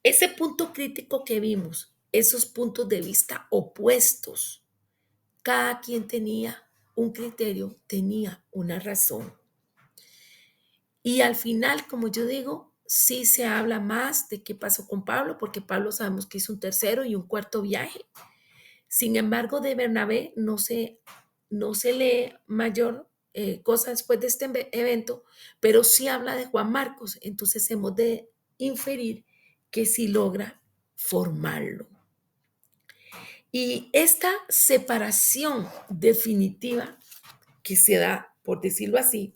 Ese punto crítico que vimos, esos puntos de vista opuestos, cada quien tenía un criterio, tenía una razón. Y al final, como yo digo, sí se habla más de qué pasó con Pablo, porque Pablo sabemos que hizo un tercero y un cuarto viaje. Sin embargo, de Bernabé no se lee mayor cosa después de este evento, pero sí habla de Juan Marcos. Entonces hemos de inferir que sí logra formarlo. Y esta separación definitiva que se da, por decirlo así,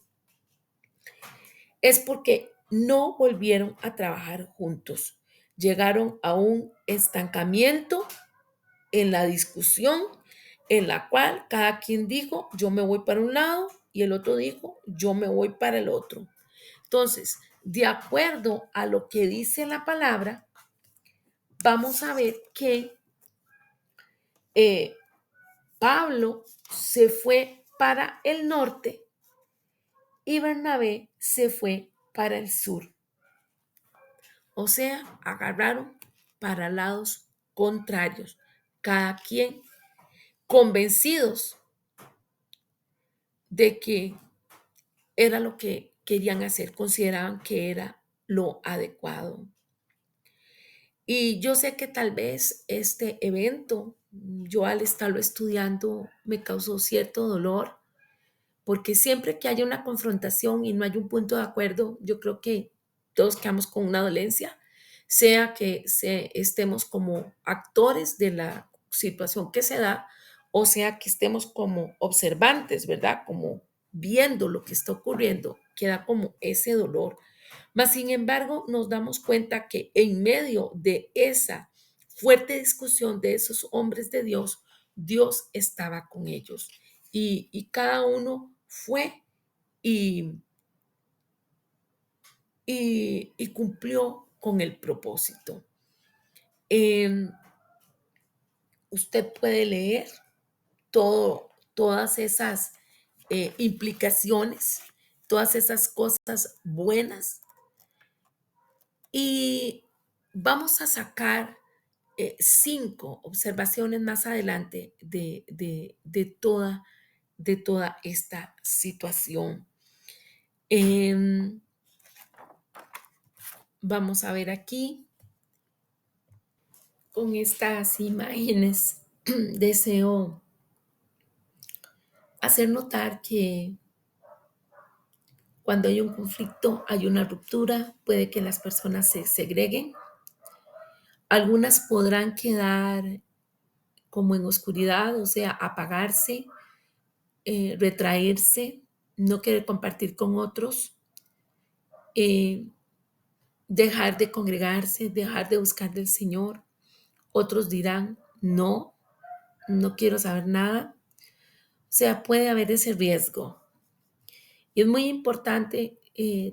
es porque no volvieron a trabajar juntos. Llegaron a un estancamiento en la discusión en la cual cada quien dijo, yo me voy para un lado y el otro dijo, yo me voy para el otro. Entonces, de acuerdo a lo que dice la palabra, vamos a ver que Pablo se fue para el norte y Bernabé se fue para el sur. O sea, agarraron para lados contrarios, cada quien convencidos de que era lo que querían hacer, consideraban que era lo adecuado. Y yo sé que tal vez este evento, yo al estarlo estudiando, me causó cierto dolor, porque siempre que haya una confrontación y no hay un punto de acuerdo, yo creo que todos quedamos con una dolencia, sea que estemos como actores de la situación que se da, o sea que estemos como observantes, ¿verdad? Como viendo lo que está ocurriendo, queda como ese dolor. Mas, sin embargo, nos damos cuenta que en medio de esa fuerte discusión de esos hombres de Dios, Dios estaba con ellos y cada uno fue y, y cumplió con el propósito. Em, Usted puede leer todas esas implicaciones, todas esas cosas buenas y vamos a sacar 5 observaciones más adelante de toda esta situación. Em, Vamos a ver aquí con estas imágenes. Deseo hacer notar que cuando hay un conflicto, hay una ruptura, puede que las personas se segreguen. Algunas podrán quedar como en oscuridad, o sea, apagarse, retraerse, no querer compartir con otros, eh, dejar de congregarse, dejar de buscar del Señor, Otros dirán, no, no quiero saber nada. O sea, puede haber ese riesgo. Y es muy importante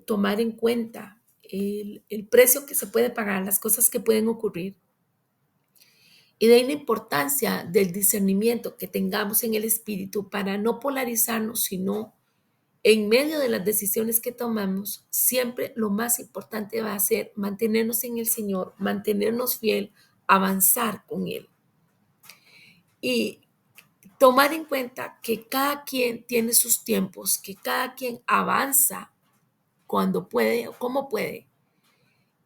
tomar en cuenta el precio que se puede pagar, las cosas que pueden ocurrir. Y de ahí la importancia del discernimiento que tengamos en el espíritu para no polarizarnos, sino en medio de las decisiones que tomamos, siempre lo más importante va a ser mantenernos en el Señor, mantenernos fiel, avanzar con Él. Y tomar en cuenta que cada quien tiene sus tiempos, que cada quien avanza cuando puede o como puede.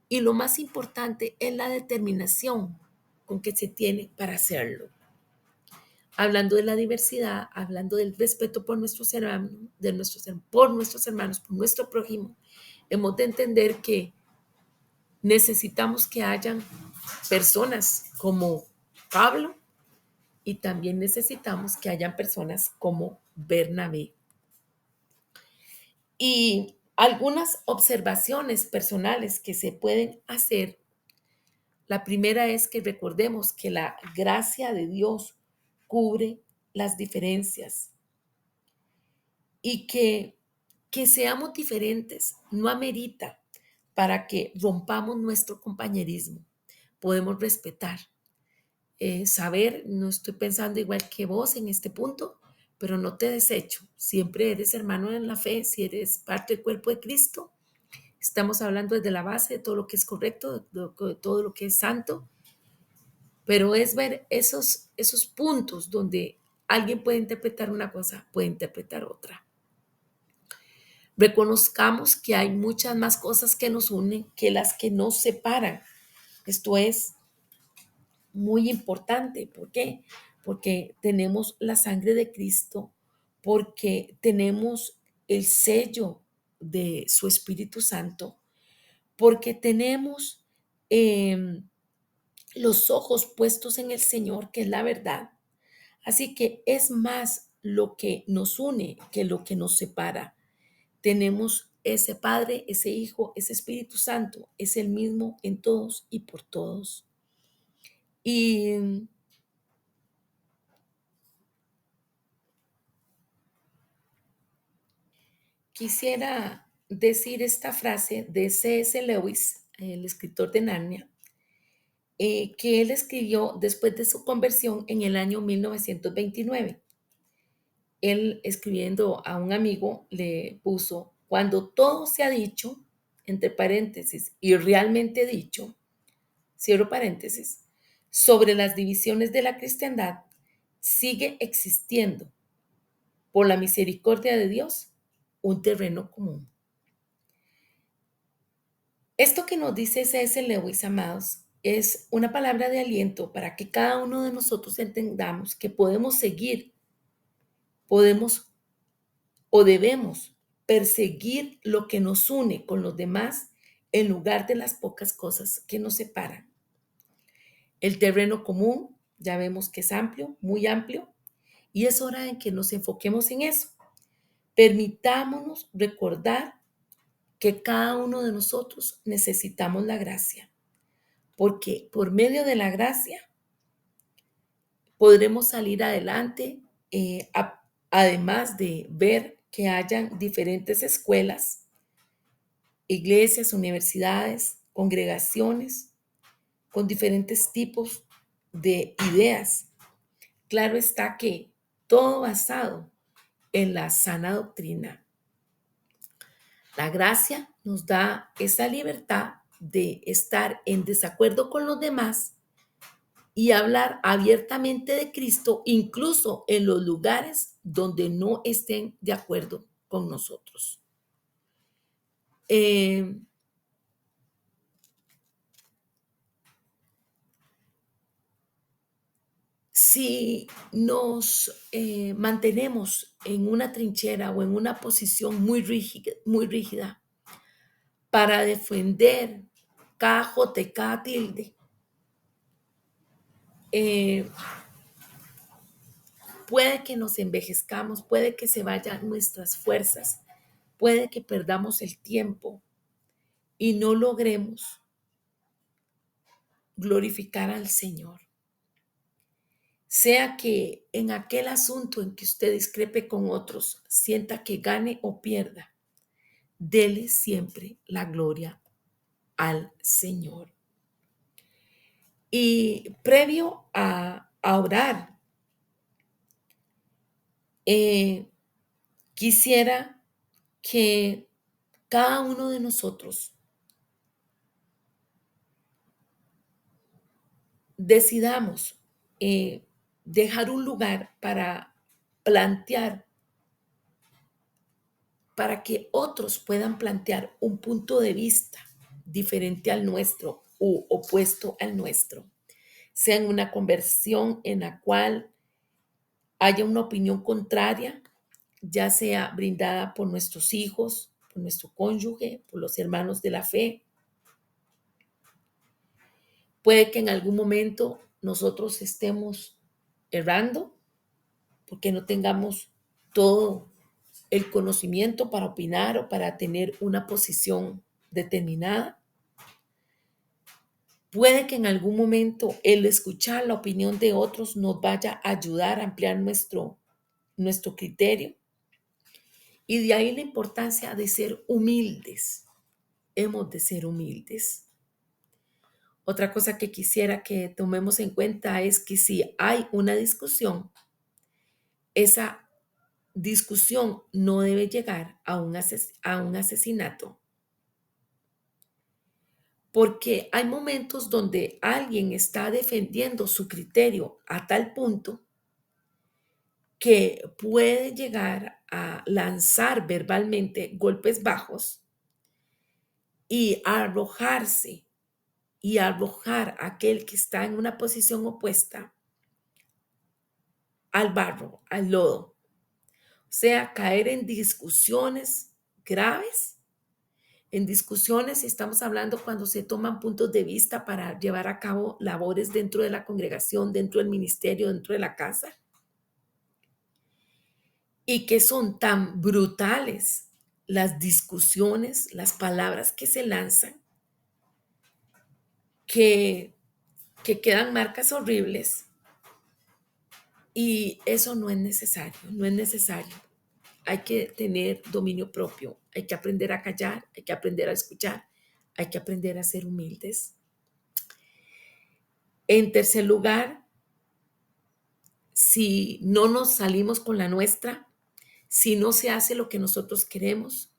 Y lo más importante es la determinación con que se tiene para hacerlo. Hablando de la diversidad, hablando del respeto por nuestros hermanos, por nuestro prójimo, hemos de entender que necesitamos que hayan personas como Pablo y también necesitamos que hayan personas como Bernabé. Y algunas observaciones personales que se pueden hacer. La primera es que recordemos que la gracia de Dios cubre las diferencias y que seamos diferentes no amerita para que rompamos nuestro compañerismo. Podemos respetar, saber, no estoy pensando igual que vos en este punto, pero no te desecho. Siempre eres hermano en la fe, si eres parte del cuerpo de Cristo. Estamos hablando desde la base de todo lo que es correcto, de todo lo que es santo, pero es ver esos puntos donde alguien puede interpretar una cosa, puede interpretar otra. Reconozcamos que hay muchas más cosas que nos unen que las que nos separan. Esto es muy importante. ¿Por qué? Porque tenemos la sangre de Cristo, porque tenemos el sello de su Espíritu Santo, porque tenemos los ojos puestos en el Señor, que es la verdad. Así que es más lo que nos une que lo que nos separa. Tenemos ese Padre, ese Hijo, ese Espíritu Santo, es el mismo en todos y por todos. Y quisiera decir esta frase de C.S. Lewis, el escritor de Narnia, que él escribió después de su conversión en el año 1929. Él, escribiendo a un amigo, le puso: cuando todo se ha dicho, entre paréntesis, y realmente dicho, cierro paréntesis, sobre las divisiones de la cristiandad, sigue existiendo, por la misericordia de Dios, un terreno común. Esto que nos dice C.S. Lewis, amados, es una palabra de aliento para que cada uno de nosotros entendamos que podemos seguir, podemos o debemos perseguir lo que nos une con los demás en lugar de las pocas cosas que nos separan. El terreno común ya vemos que es amplio, muy amplio, y es hora en que nos enfoquemos en eso. Permitámonos recordar que cada uno de nosotros necesitamos la gracia, porque por medio de la gracia podremos salir adelante, además de ver que hayan diferentes escuelas, iglesias, universidades, congregaciones con diferentes tipos de ideas. Claro está que todo basado en la sana doctrina. La gracia nos da esa libertad de estar en desacuerdo con los demás y hablar abiertamente de Cristo, incluso en los lugares donde no estén de acuerdo con nosotros. Si nos mantenemos en una trinchera o en una posición muy rígida para defender cada jote, cada tilde, eh, puede que nos envejezcamos, puede que se vayan nuestras fuerzas, puede que perdamos el tiempo y no logremos glorificar al Señor. Sea que en aquel asunto en que usted discrepe con otros, sienta que gane o pierda, dele siempre la gloria al Señor. Y previo a orar, quisiera que cada uno de nosotros decidamos dejar un lugar para plantear, para que otros puedan plantear un punto de vista diferente al nuestro u opuesto al nuestro, sea en una conversión en la cual haya una opinión contraria, ya sea brindada por nuestros hijos, por nuestro cónyuge, por los hermanos de la fe. Puede que en algún momento nosotros estemos errando porque no tengamos todo el conocimiento para opinar o para tener una posición determinada. Puede que en algún momento el escuchar la opinión de otros nos vaya a ayudar a ampliar nuestro criterio. Y de ahí la importancia de ser humildes. Hemos de ser humildes. Otra cosa que quisiera que tomemos en cuenta es que si hay una discusión, esa discusión no debe llegar a un asesinato, porque hay momentos donde alguien está defendiendo su criterio a tal punto que puede llegar a lanzar verbalmente golpes bajos y arrojarse y arrojar a aquel que está en una posición opuesta al barro, al lodo. O sea, caer en discusiones graves. En discusiones estamos hablando cuando se toman puntos de vista para llevar a cabo labores dentro de la congregación, dentro del ministerio, dentro de la casa, y que son tan brutales las discusiones, las palabras que se lanzan, que, que quedan marcas horribles, y eso no es necesario, no es necesario. Hay que tener dominio propio, hay que aprender a callar, hay que aprender a escuchar, hay que aprender a ser humildes. En tercer lugar, si no nos salimos con la nuestra, si no se hace lo que nosotros queremos,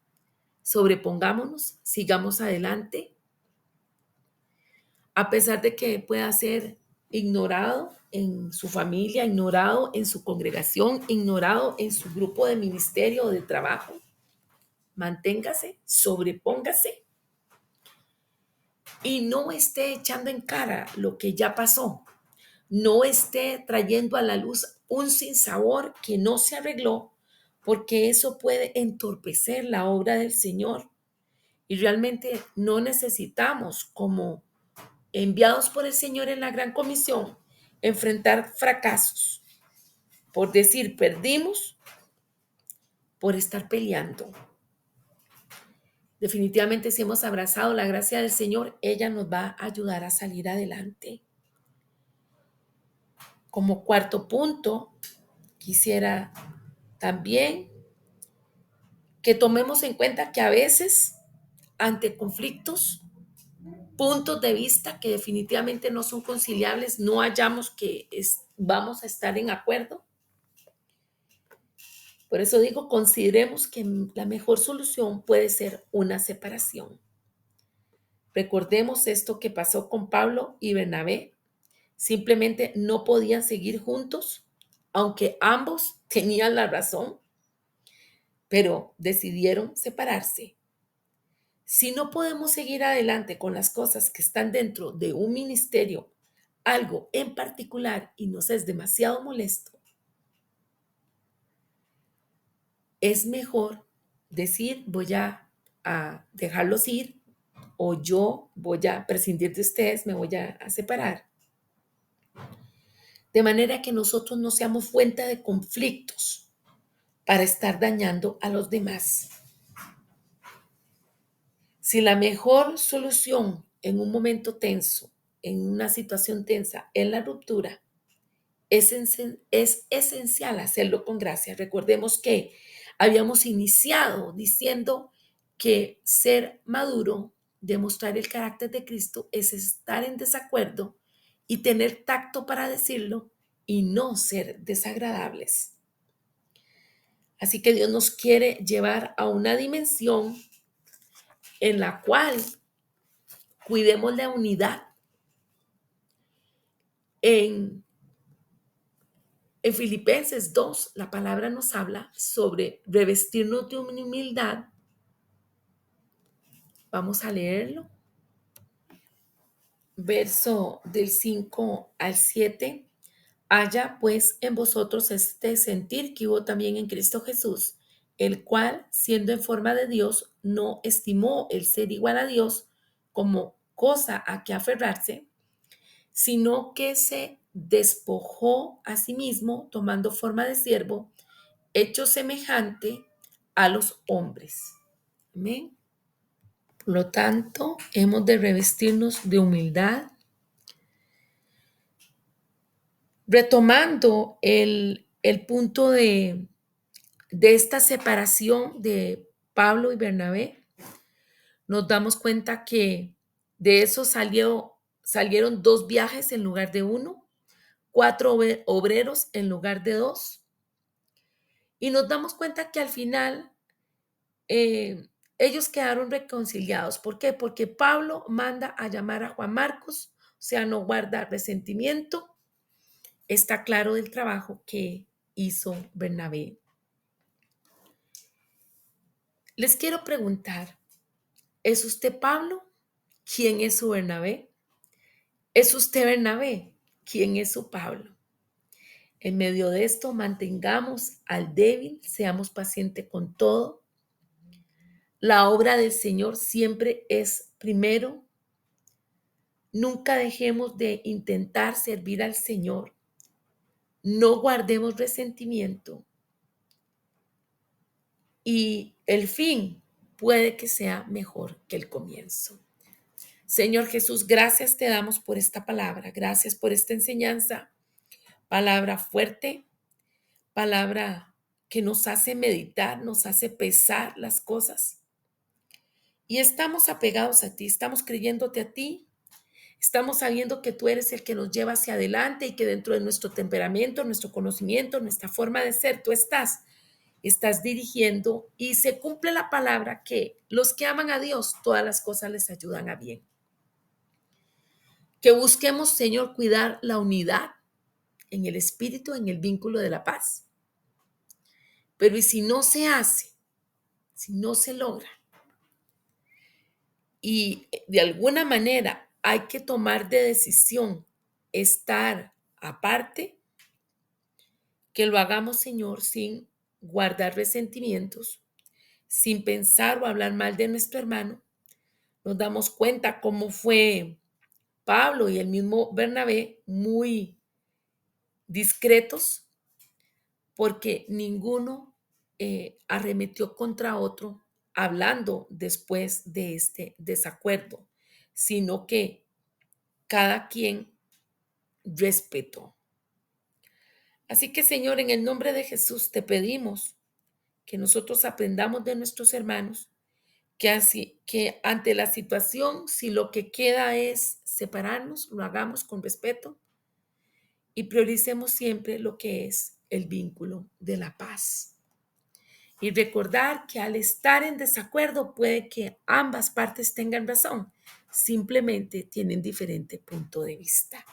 sobrepongámonos, sigamos adelante, a pesar de que pueda ser ignorado en su familia, ignorado en su congregación, ignorado en su grupo de ministerio o de trabajo. Manténgase, sobrepóngase y no esté echando en cara lo que ya pasó. No esté trayendo a la luz un sinsabor que no se arregló, porque eso puede entorpecer la obra del Señor. Y realmente no necesitamos, como enviados por el Señor en la gran comisión, enfrentar fracasos por decir perdimos, por estar peleando. Definitivamente, si hemos abrazado la gracia del Señor, ella nos va a ayudar a salir adelante. Como cuarto punto, quisiera también que tomemos en cuenta que a veces, ante conflictos, puntos de vista que definitivamente no son conciliables, no hallamos que vamos a estar en acuerdo. Por eso digo, consideremos que la mejor solución puede ser una separación. Recordemos esto que pasó con Pablo y Bernabé. Simplemente no podían seguir juntos, aunque ambos tenían la razón, pero decidieron separarse. Si no podemos seguir adelante con las cosas que están dentro de un ministerio, algo en particular, y nos es demasiado molesto, es mejor decir a dejarlos ir, o yo voy a prescindir de ustedes, me voy a separar. De manera que nosotros no seamos fuente de conflictos para estar dañando a los demás. Si la mejor solución en un momento tenso en una situación tensa, en la ruptura, es esencial hacerlo con gracia. Recordemos que habíamos iniciado diciendo que ser maduro, demostrar el carácter de Cristo, es estar en desacuerdo y tener tacto para decirlo y no ser desagradables. Así que Dios nos quiere llevar a una dimensión en la cual cuidemos la unidad. En Filipenses 2, la palabra nos habla sobre revestirnos de humildad. Vamos a leerlo. Verso del 5 al 7. Haya pues en vosotros este sentir que hubo también en Cristo Jesús, el cual, siendo en forma de Dios, no estimó el ser igual a Dios como cosa a que aferrarse, sino que se despojó a sí mismo, tomando forma de siervo, hecho semejante a los hombres. Amén. Por lo tanto, hemos de revestirnos de humildad, retomando el punto de esta separación de Pablo y Bernabé. Nos damos cuenta que de eso salieron 2 viajes en lugar de uno, 4 obreros en lugar de 2. Y nos damos cuenta que al final ellos quedaron reconciliados. ¿Por qué? Porque Pablo manda a llamar a Juan Marcos, o sea, no guarda resentimiento. Está claro del trabajo que hizo Bernabé. Les quiero preguntar, ¿es usted Pablo? ¿Quién es su Bernabé? ¿Es usted Bernabé? ¿Quién es su Pablo? En medio de esto, mantengamos al débil, seamos pacientes con todo. La obra del Señor siempre es primero. Nunca dejemos de intentar servir al Señor. No guardemos resentimiento. Y el fin puede que sea mejor que el comienzo. Señor Jesús, gracias te damos por esta palabra. Gracias por esta enseñanza. Palabra fuerte, palabra que nos hace meditar, nos hace pesar las cosas. Y estamos apegados a ti, estamos creyéndote a ti, estamos sabiendo que tú eres el que nos lleva hacia adelante y que dentro de nuestro temperamento, nuestro conocimiento, nuestra forma de ser, tú estás dirigiendo y se cumple la palabra que los que aman a Dios, todas las cosas les ayudan a bien. Que busquemos, Señor, cuidar la unidad en el espíritu, en el vínculo de la paz. Pero ¿y si no se hace? Si no se logra y de alguna manera hay que tomar de decisión estar aparte, que lo hagamos, Señor, sin guardar resentimientos, sin pensar o hablar mal de nuestro hermano. Nos damos cuenta cómo fue Pablo y el mismo Bernabé muy discretos porque ninguno arremetió contra otro hablando después de este desacuerdo, sino que cada quien respetó. Así que, Señor, en el nombre de Jesús te pedimos que nosotros aprendamos de nuestros hermanos, que ante la situación, si lo que queda es separarnos, lo hagamos con respeto y prioricemos siempre lo que es el vínculo de la paz. Y recordar que al estar en desacuerdo puede que ambas partes tengan razón, simplemente tienen diferente punto de vista.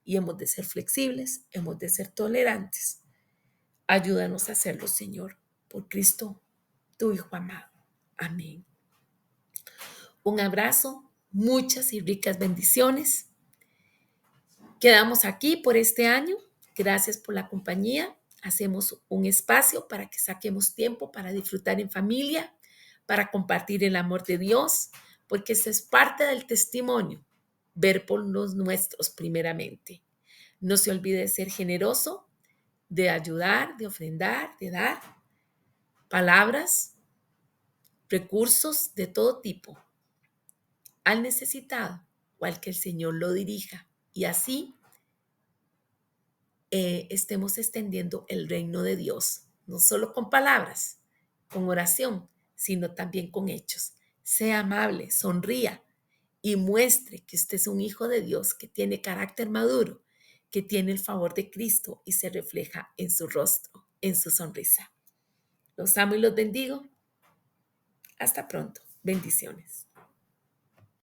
Y hemos de ser flexibles, hemos de ser tolerantes. Ayúdanos a hacerlo, Señor, por Cristo, tu Hijo amado. Amén. Un abrazo, muchas y ricas bendiciones. Quedamos aquí por este año. Gracias por la compañía. Hacemos un espacio para que saquemos tiempo para disfrutar en familia, para compartir el amor de Dios, porque eso es parte del testimonio, ver por los nuestros primeramente. No se olvide de ser generoso, de ayudar, de ofrendar, de dar palabras, recursos de todo tipo al necesitado. cual que el Señor lo dirija. Y así estemos extendiendo el reino de Dios, no solo con palabras, con oración, sino también con hechos. Sea amable, sonría y muestre que usted es un hijo de Dios, que tiene carácter maduro, que tiene el favor de Cristo y se refleja en su rostro, en su sonrisa. Los amo y los bendigo. Hasta pronto. Bendiciones.